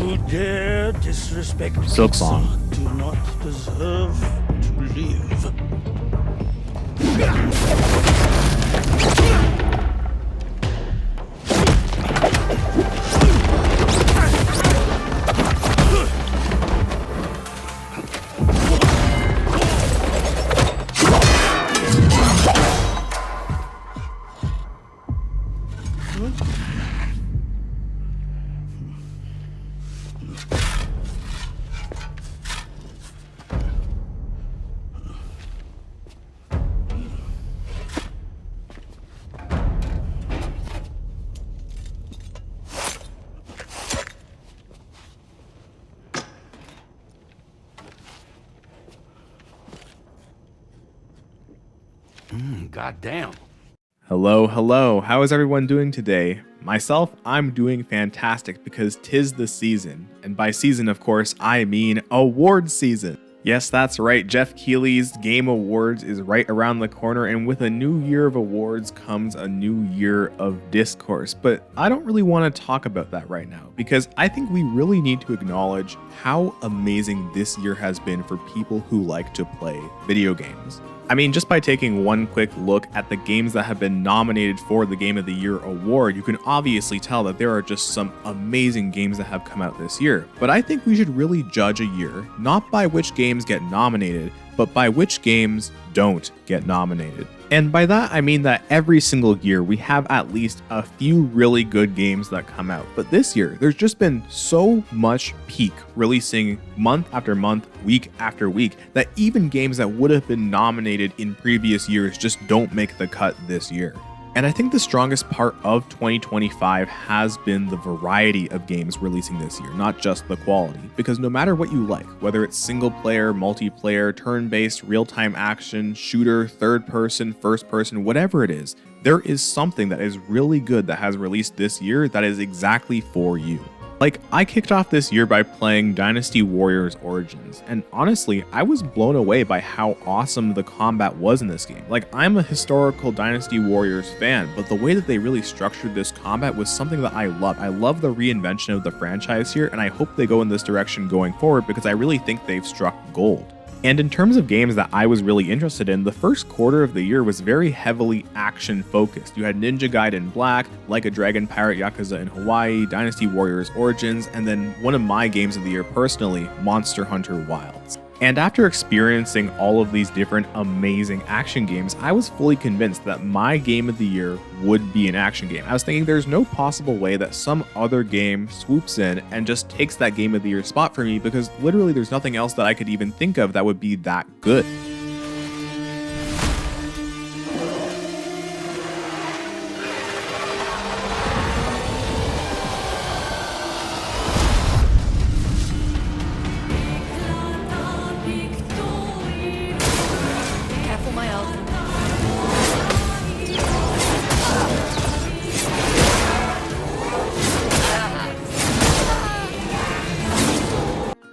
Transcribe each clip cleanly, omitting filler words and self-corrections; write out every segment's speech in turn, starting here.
who dare disrespect Silksong. Pixar do not deserve to live. Goddamn. Hello. How is everyone doing today? Myself, I'm doing fantastic because 'tis the season. And by season, of course, I mean award season. Yes, that's right. Jeff Keighley's Game Awards is right around the corner, and with a new year of awards comes a new year of discourse. But I don't really want to talk about that right now because I think we really need to acknowledge how amazing this year has been for people who like to play video games. I mean, just by taking one quick look at the games that have been nominated for the Game of the Year award, you can obviously tell that there are just some amazing games that have come out this year. But I think we should really judge a year, not by which games get nominated, but by which games don't get nominated. And by that, I mean that every single year we have at least a few really good games that come out. But this year, there's just been so much peak releasing month after month, week after week, that even games that would have been nominated in previous years just don't make the cut this year. And I think the strongest part of 2025 has been the variety of games releasing this year, not just the quality. Because no matter what you like, whether it's single player, multiplayer, turn-based, real-time action, shooter, third person, first person, whatever it is, there is something that is really good that has released this year that is exactly for you. Like, I kicked off this year by playing Dynasty Warriors Origins, and honestly, I was blown away by how awesome the combat was in this game. Like, I'm a historical Dynasty Warriors fan, but the way that they really structured this combat was something that I love. I love the reinvention of the franchise here, and I hope they go in this direction going forward because I really think they've struck gold. And in terms of games that I was really interested in, the first quarter of the year was very heavily action focused. You had Ninja Gaiden Black, Like a Dragon Pirate Yakuza in Hawaii, Dynasty Warriors Origins, and then one of my games of the year personally, Monster Hunter Wilds. And after experiencing all of these different amazing action games, I was fully convinced that my game of the year would be an action game. I was thinking there's no possible way that some other game swoops in and just takes that game of the year spot for me because literally there's nothing else that I could even think of that would be that good.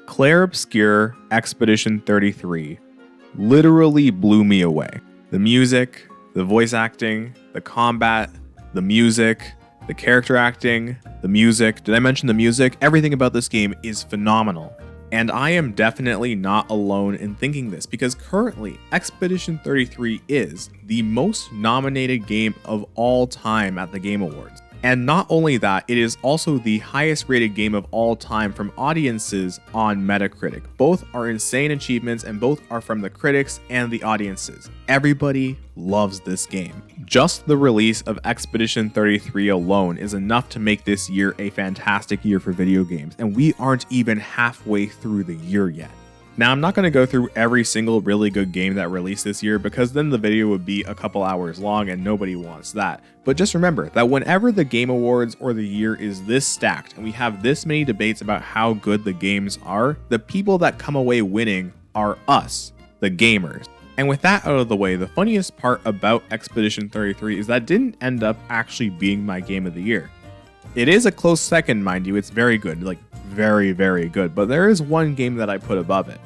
Clair Obscur Expedition 33 literally blew me away. The music, the voice acting, the combat, the music, the character acting, the music. Did I mention the music? Everything about this game is phenomenal. And I am definitely not alone in thinking this because currently Expedition 33 is the most nominated game of all time at the Game Awards. And not only that, it is also the highest rated game of all time from audiences on Metacritic. Both are insane achievements and both are from the critics and the audiences. Everybody loves this game. Just the release of Expedition 33 alone is enough to make this year a fantastic year for video games, and we aren't even halfway through the year yet. Now, I'm not going to go through every single really good game that released this year because then the video would be a couple hours long and nobody wants that. But just remember that whenever the Game Awards or the year is this stacked and we have this many debates about how good the games are, the people that come away winning are us, the gamers. And with that out of the way, the funniest part about Expedition 33 is that didn't end up actually being my game of the year. It is a close second, mind you. It's very good, like very, very good, but there is one game that I put above it.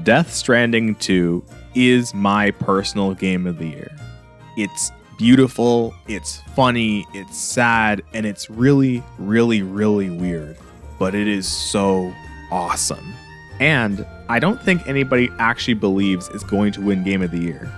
Death Stranding 2 is my personal game of the year. It's beautiful, it's funny, it's sad, and it's really, really, really weird. But it is so awesome. And I don't think anybody actually believes it's going to win Game of the Year.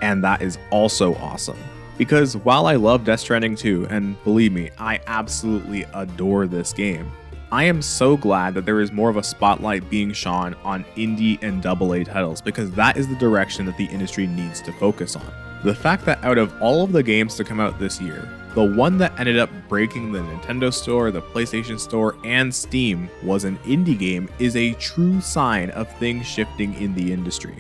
And that is also awesome. Because while I love Death Stranding 2, and believe me, I absolutely adore this game, I am so glad that there is more of a spotlight being shone on indie and AA titles, because that is the direction that the industry needs to focus on. The fact that out of all of the games to come out this year, the one that ended up breaking the Nintendo Store, the PlayStation Store, and Steam was an indie game is a true sign of things shifting in the industry.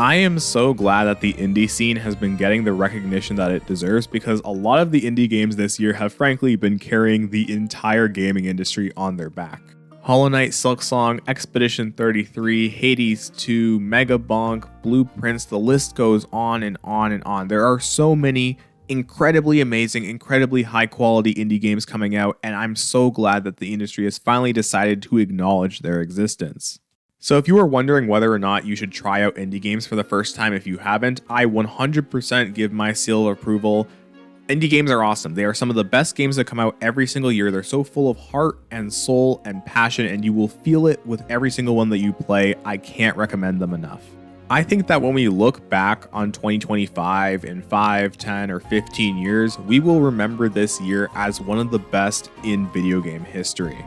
I am so glad that the indie scene has been getting the recognition that it deserves, because a lot of the indie games this year have frankly been carrying the entire gaming industry on their back. Hollow Knight, Silksong, Expedition 33, Hades 2, Mega Bonk, Blueprints, the list goes on and on and on. There are so many incredibly amazing, incredibly high quality indie games coming out, and I'm so glad that the industry has finally decided to acknowledge their existence. So if you are wondering whether or not you should try out indie games for the first time if you haven't, I 100% give my seal of approval. Indie games are awesome. They are some of the best games that come out every single year. They're so full of heart and soul and passion, and you will feel it with every single one that you play. I can't recommend them enough. I think that when we look back on 2025 in 5, 10, or 15 years, we will remember this year as one of the best in video game history.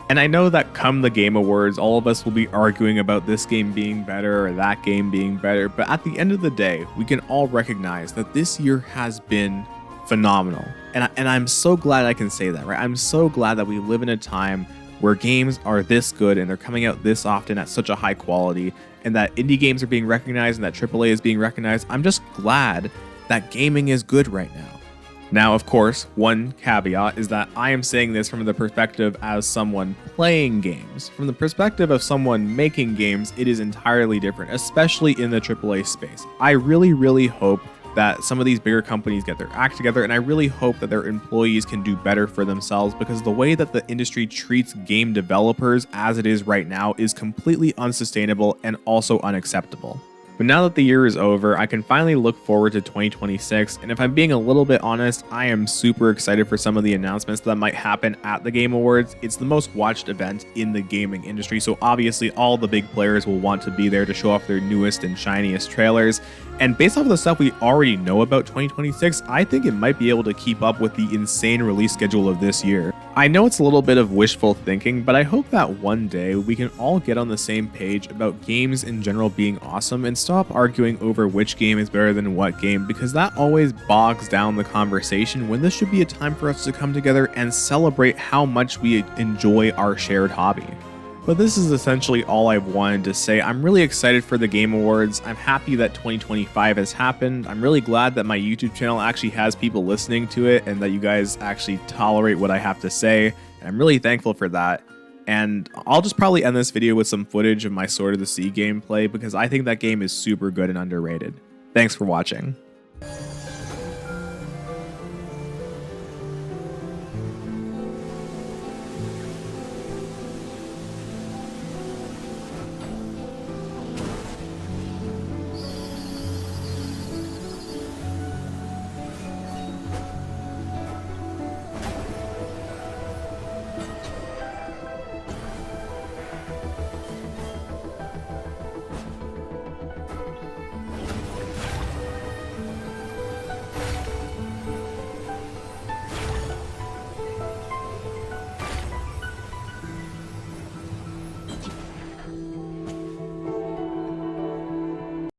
And I know that come the Game Awards, all of us will be arguing about this game being better or that game being better, but at the end of the day, we can all recognize that this year has been phenomenal. And I'm so glad I can say that, right? I'm so glad that we live in a time where games are this good and they're coming out this often at such a high quality, and that indie games are being recognized and that AAA is being recognized. I'm just glad that gaming is good right now. Now, of course, one caveat is that I am saying this from the perspective as someone playing games. From the perspective of someone making games, it is entirely different, especially in the AAA space. I really, really hope that some of these bigger companies get their act together, and I really hope that their employees can do better for themselves, because the way that the industry treats game developers as it is right now is completely unsustainable and also unacceptable. But now that the year is over, I can finally look forward to 2026, and if I'm being a little bit honest, I am super excited for some of the announcements that might happen at the Game Awards. It's the most watched event in the gaming industry, so obviously all the big players will want to be there to show off their newest and shiniest trailers. And based off of the stuff we already know about 2026, I think it might be able to keep up with the insane release schedule of this year. I know it's a little bit of wishful thinking, but I hope that one day we can all get on the same page about games in general being awesome and stop arguing over which game is better than what game, because that always bogs down the conversation when this should be a time for us to come together and celebrate how much we enjoy our shared hobby. But this is essentially all I've wanted to say. I'm really excited for the Game Awards. I'm happy that 2025 has happened. I'm really glad that my YouTube channel actually has people listening to it and that you guys actually tolerate what I have to say. And I'm really thankful for that. And I'll just probably end this video with some footage of my Sword of the Sea gameplay, because I think that game is super good and underrated. Thanks for watching.